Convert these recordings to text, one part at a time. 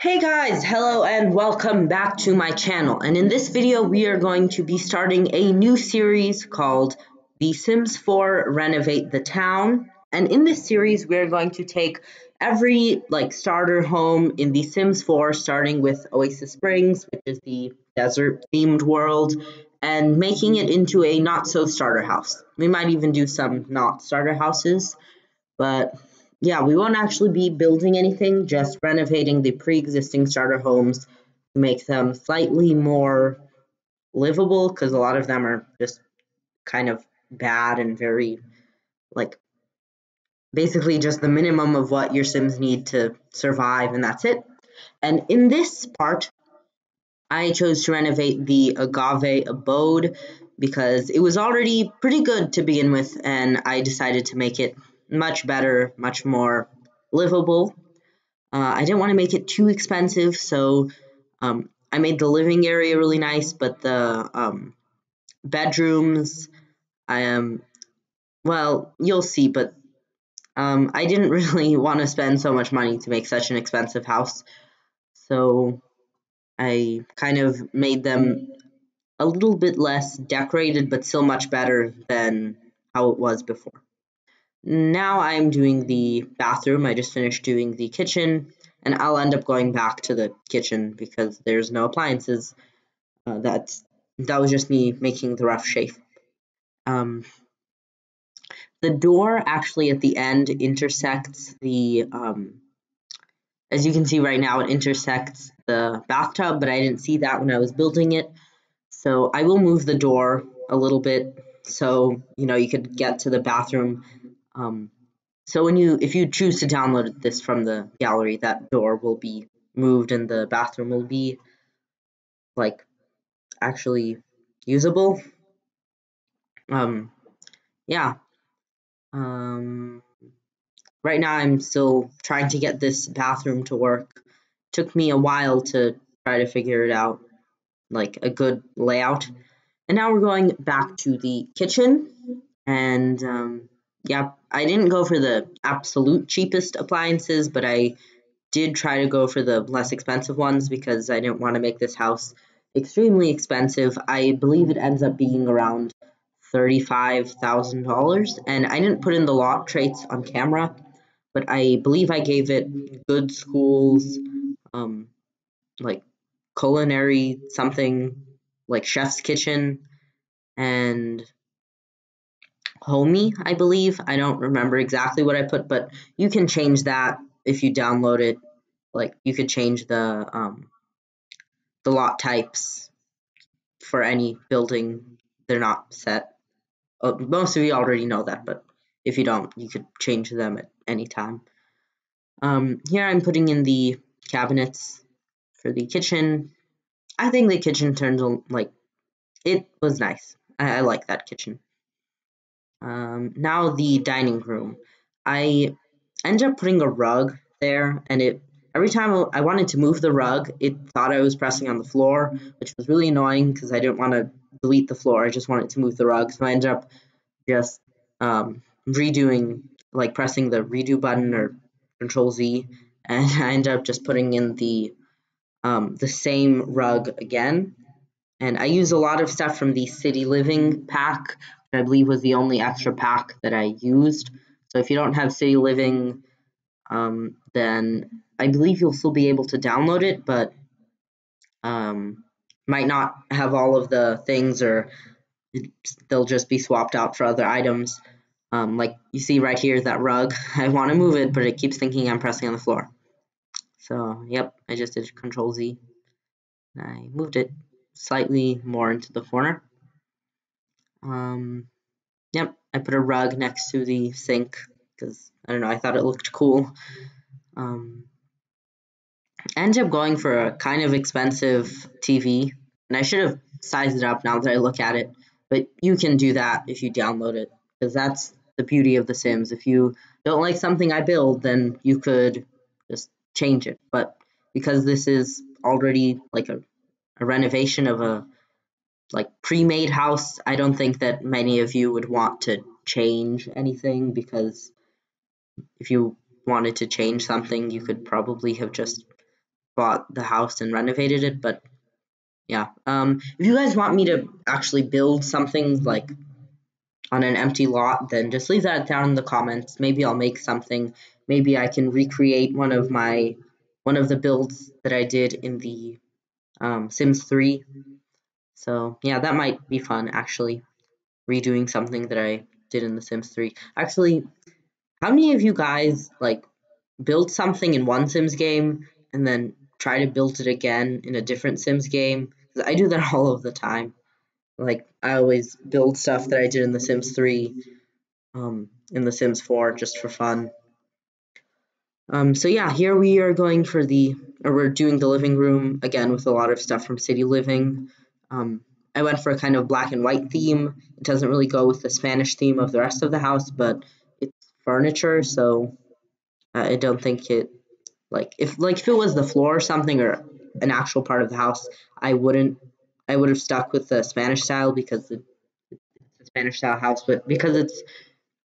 Hey guys, hello and welcome back to my channel. And in this video, we are going to be starting a new series called The Sims 4 Renovate the Town. And in this series, we're going to take every starter home in The Sims 4, starting with Oasis Springs, which is the desert themed world, and making it into a not so starter house. We might even do some not starter houses, but yeah, we won't actually be building anything, just renovating the pre-existing starter homes to make them slightly more livable, because a lot of them are just kind of bad and very, basically just the minimum of what your Sims need to survive, and that's it. And in this part, I chose to renovate the Agave Abode because it was already pretty good to begin with, and I decided to make it much better, much more livable. I didn't want to make it too expensive, so I made the living area really nice, but the bedrooms, well, you'll see, but I didn't really want to spend so much money to make such an expensive house, so I kind of made them a little bit less decorated, but still much better than how it was before. Now I'm doing the bathroom. I just finished doing the kitchen, and I'll end up going back to the kitchen because there's no appliances. That was just me making the rough shape. The door actually at the end intersects the, as you can see right now, it intersects the bathtub, but I didn't see that when I was building it. So I will move the door a little bit so you could get to the bathroom. So if you choose to download this from the gallery, that door will be moved and the bathroom will be actually usable. Yeah. Right now I'm still trying to get this bathroom to work. Took me a while to try to figure it out, a good layout. And now we're going back to the kitchen, and yeah, I didn't go for the absolute cheapest appliances, but I did try to go for the less expensive ones because I didn't want to make this house extremely expensive. I believe it ends up being around $35,000, and I didn't put in the lot traits on camera, but I believe I gave it good schools, like culinary something, like chef's kitchen, and homey, I believe. I don't remember exactly what I put, but you can change that if you download it. You could change the lot types for any building. They're not set. Most of you already know that, but if you don't, you could change them at any time. Here I'm putting in the cabinets for the kitchen. I think the kitchen turns it was nice. I like that kitchen. Now the dining room. I ended up putting a rug there, and every time I wanted to move the rug, it thought I was pressing on the floor, which was really annoying because I didn't want to delete the floor. I just wanted to move the rug, so I ended up just redoing, pressing the redo button or Control Z, and I ended up just putting in the same rug again. And I use a lot of stuff from the City Living pack, which I believe was the only extra pack that I used. So if you don't have City Living, then I believe you'll still be able to download it, but might not have all of the things, or they'll just be swapped out for other items. Like you see right here, that rug, I want to move it, but it keeps thinking I'm pressing on the floor. So, yep, I just did Control Z. And I moved it slightly more into the corner. Yep, I put a rug next to the sink because, I don't know, I thought it looked cool. I ended up going for a kind of expensive TV, and I should have sized it up now that I look at it, but you can do that if you download it, because that's the beauty of The Sims. If you don't like something I build, then you could just change it, but because this is already a renovation of a pre-made house, I don't think that many of you would want to change anything, because if you wanted to change something, you could probably have just bought the house and renovated it, but yeah. If you guys want me to actually build something like on an empty lot, then just leave that down in the comments. Maybe I'll make something. Maybe I can recreate one of the builds that I did in the Sims 3. So yeah, that might be fun actually, redoing something that I did in the Sims 3. Actually, how many of you guys like build something in one Sims game and then try to build it again in a different Sims game? 'Cause I do that all of the time. Like I always build stuff that I did in the Sims 3 in the Sims 4 just for fun. So yeah, here we are we're doing the living room again with a lot of stuff from City Living. I went for a kind of black and white theme. It doesn't really go with the Spanish theme of the rest of the house, but it's furniture, so I don't think it if it was the floor or something or an actual part of the house, I would have stuck with the Spanish style because it's a Spanish style house, but because it's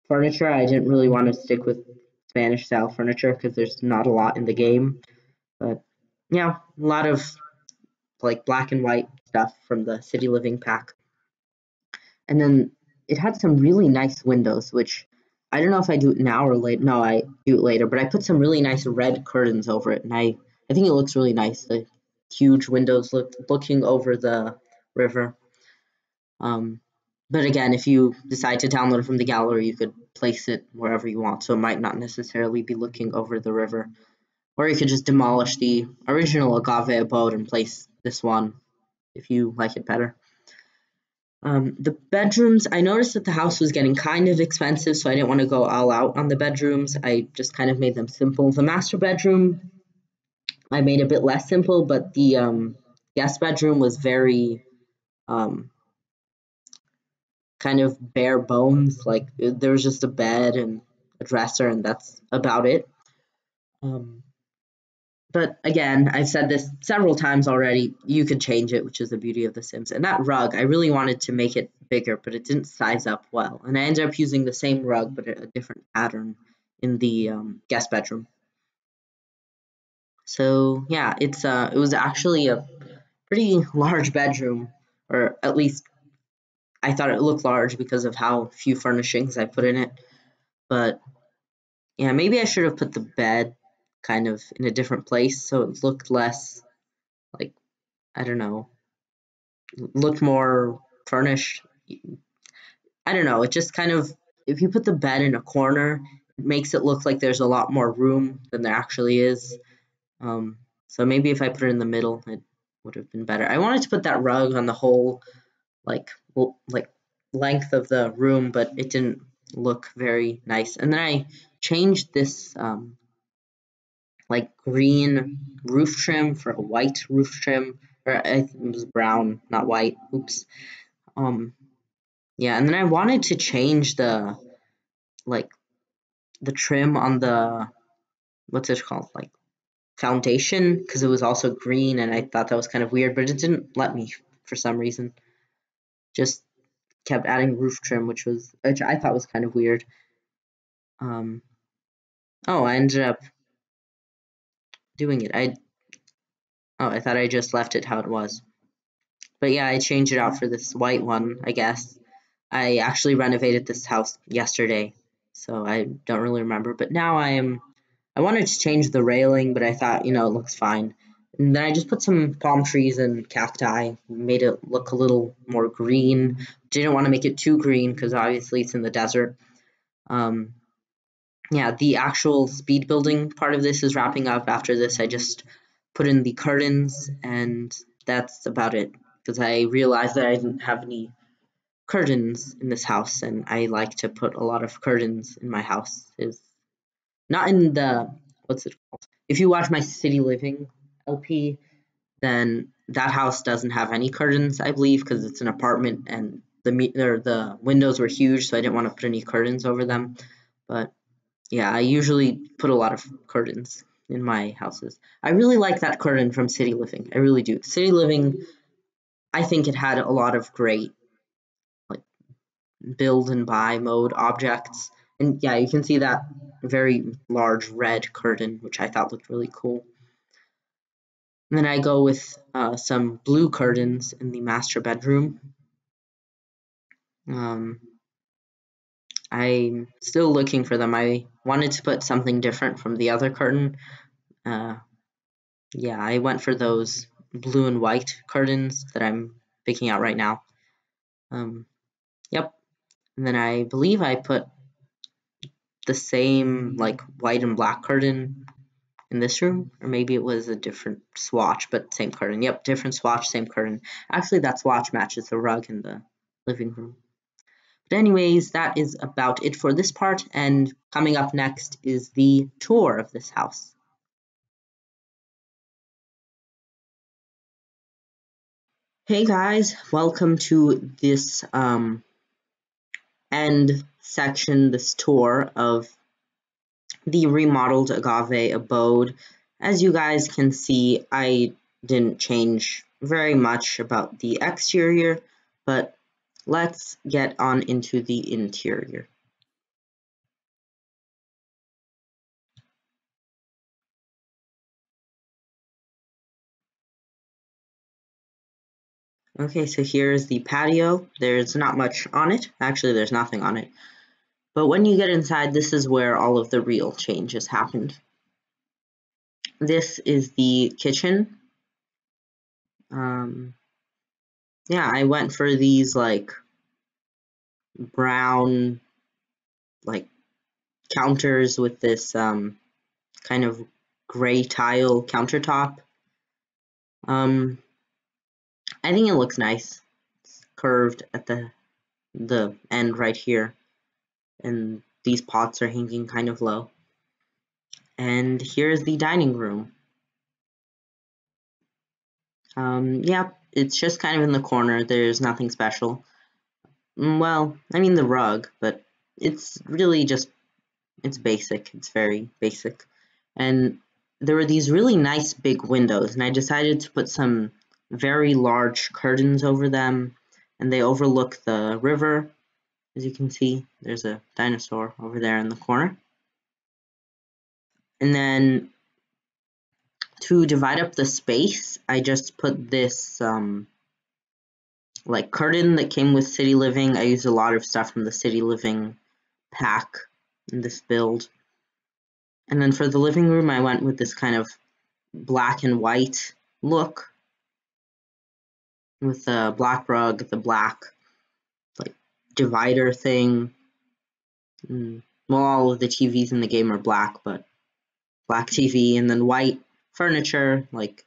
furniture, I didn't really want to stick with Spanish style furniture because there's not a lot in the game. But yeah, a lot of like black and white stuff from the City Living pack. And then it had some really nice windows, which I don't know if I do it now or later. No, I do it later, but I put some really nice red curtains over it, and I think it looks really nice. The huge windows looking over the river. But again, if you decide to download it from the gallery, you could place it wherever you want, so it might not necessarily be looking over the river. Or you could just demolish the original Agave Abode and place this one if you like it better. The bedrooms, I noticed that the house was getting kind of expensive, so I didn't want to go all out on the bedrooms. I just kind of made them simple. The master bedroom, I made a bit less simple, but the guest bedroom was very kind of bare bones. Like there was just a bed and a dresser, and that's about it. But again, I've said this several times already, you could change it, which is the beauty of The Sims. And that rug, I really wanted to make it bigger, but it didn't size up well. And I ended up using the same rug, but a different pattern in the guest bedroom. So yeah, it was actually a pretty large bedroom, or at least I thought it looked large because of how few furnishings I put in it. But yeah, maybe I should have put the bed kind of in a different place so it looked less like, I don't know, looked more furnished. I don't know, it just kind of, if you put the bed in a corner, it makes it look like there's a lot more room than there actually is. So maybe if I put it in the middle, it would have been better. I wanted to put that rug on the whole like length of the room, but it didn't look very nice. And then I changed this like green roof trim for a white roof trim, or it was brown, not white. Oops. Yeah, and then I wanted to change the like the trim on the, what's it called, like foundation, because it was also green, and I thought that was kind of weird, but it didn't let me for some reason. Just kept adding roof trim, which I thought was kind of weird. Oh, I ended up doing it. I thought I just left it how it was. But yeah, I changed it out for this white one, I guess. I actually renovated this house yesterday, so I don't really remember. But now I wanted to change the railing, but I thought, it looks fine. And then I just put some palm trees and cacti, made it look a little more green. Didn't want to make it too green because obviously it's in the desert. Yeah, the actual speed building part of this is wrapping up. After this, I just put in the curtains, and that's about it. Because I realized that I didn't have any curtains in this house, and I like to put a lot of curtains in my house. Is not in the, what's it called? If you watch my City Living LP, then that house doesn't have any curtains, I believe, because it's an apartment and the windows were huge, so I didn't want to put any curtains over them. But yeah, I usually put a lot of curtains in my houses. I really like that curtain from City Living. I really do. City Living, I think it had a lot of great like build and buy mode objects. And yeah, you can see that very large red curtain, which I thought looked really cool. And then I go with some blue curtains in the master bedroom. I'm still looking for them. I wanted to put something different from the other curtain. Yeah, I went for those blue and white curtains that I'm picking out right now. Yep. And then I believe I put the same like white and black curtain in this room, or maybe it was a different swatch, but same curtain. Yep, different swatch, same curtain. Actually, that swatch matches the rug in the living room. But anyways, that is about it for this part, and coming up next is the tour of this house. Hey guys, welcome to this end section, this tour of the remodeled Agave Abode. As you guys can see, I didn't change very much about the exterior, but let's get on into the interior. Okay, so here's the patio. There's not much on it. Actually, there's nothing on it. But when you get inside, this is where all of the real changes happened. This is the kitchen. Yeah, I went for these like brown like counters with this kind of gray tile countertop. I think it looks nice. It's curved at the end right here, and these pots are hanging kind of low. And here's the dining room. Yeah, it's just kind of in the corner. There's nothing special. Well, I mean the rug, but it's really just, it's basic. It's very basic. And there were these really nice big windows, and I decided to put some very large curtains over them, and they overlook the river. As you can see, there's a dinosaur over there in the corner. And then to divide up the space, I just put this like curtain that came with City Living. I used a lot of stuff from the City Living pack in this build. And then for the living room, I went with this kind of black and white look with the black rug, the black like divider thing. Well, all of the TVs in the game are black, but black TV, and then white furniture, like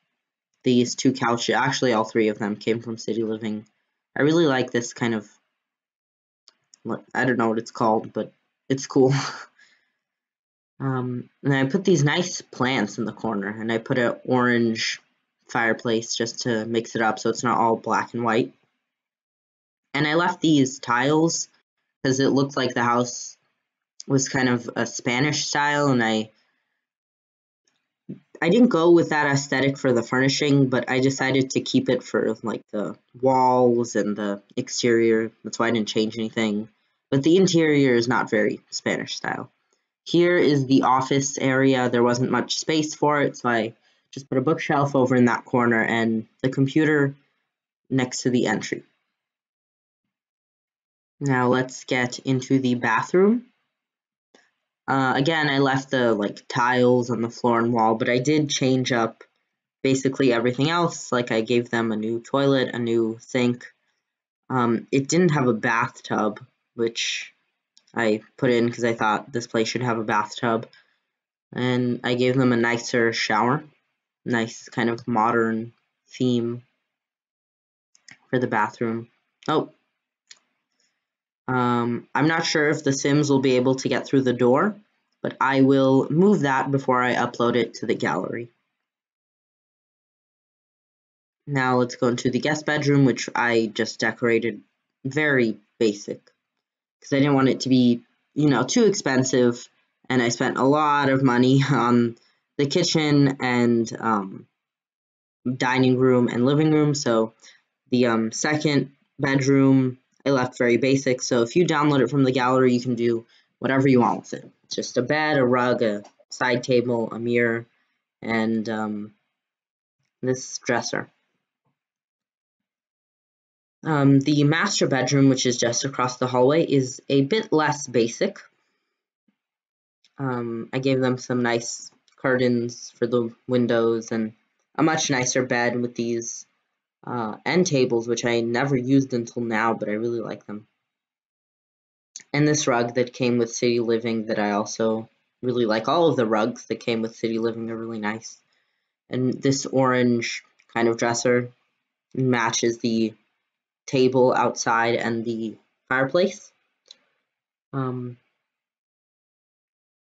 these two couches. Actually, all three of them came from City Living. I really like this kind of, I don't know what it's called, but it's cool. And I put these nice plants in the corner, and I put an orange fireplace just to mix it up so it's not all black and white. And I left these tiles because it looked like the house was kind of a Spanish style, and I didn't go with that aesthetic for the furnishing, but I decided to keep it for like the walls and the exterior. That's why I didn't change anything. But the interior is not very Spanish style. Here is the office area. There wasn't much space for it, so I just put a bookshelf over in that corner and the computer next to the entry. Now let's get into the bathroom. Again, I left the like tiles on the floor and wall, but I did change up basically everything else. Like I gave them a new toilet, a new sink. It didn't have a bathtub, which I put in because I thought this place should have a bathtub. And I gave them a nicer shower, nice kind of modern theme for the bathroom. Oh, I'm not sure if the Sims will be able to get through the door, but I will move that before I upload it to the gallery. Now let's go into the guest bedroom, which I just decorated very basic because I didn't want it to be, you know, too expensive, and I spent a lot of money on the kitchen and dining room and living room. So the second bedroom I left very basic. So if you download it from the gallery, you can do whatever you want with it. It's just a bed, a rug, a side table, a mirror, and this dresser. The master bedroom, which is just across the hallway, is a bit less basic. I gave them some nice curtains for the windows and a much nicer bed with these end tables, which I never used until now, but I really like them. And this rug that came with City Living that I also really like. All of the rugs that came with City Living are really nice. And this orange kind of dresser matches the table outside and the fireplace.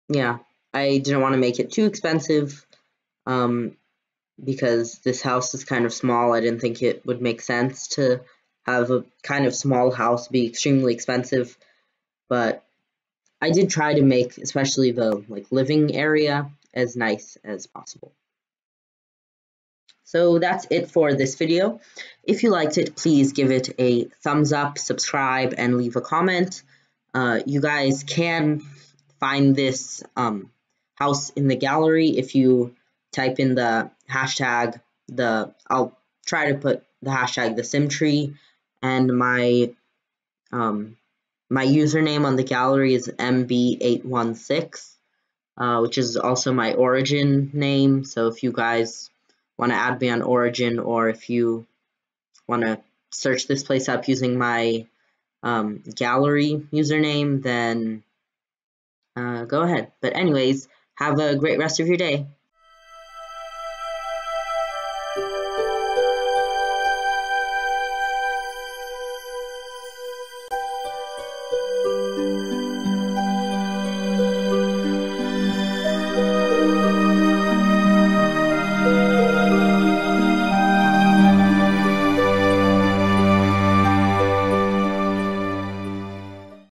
Yeah, I didn't want to make it too expensive because this house is kind of small. I didn't think it would make sense to have a kind of small house be extremely expensive, but I did try to make especially the living area as nice as possible. So that's it for this video. If you liked it, please give it a thumbs up, subscribe, and leave a comment. You guys can find this house in the gallery if you type in the hashtag I'll try to put the hashtag thesimtree, and my username on the gallery is mb816, which is also my Origin name. So if you guys want to add me on Origin, or if you want to search this place up using my gallery username, then go ahead. But anyways, have a great rest of your day.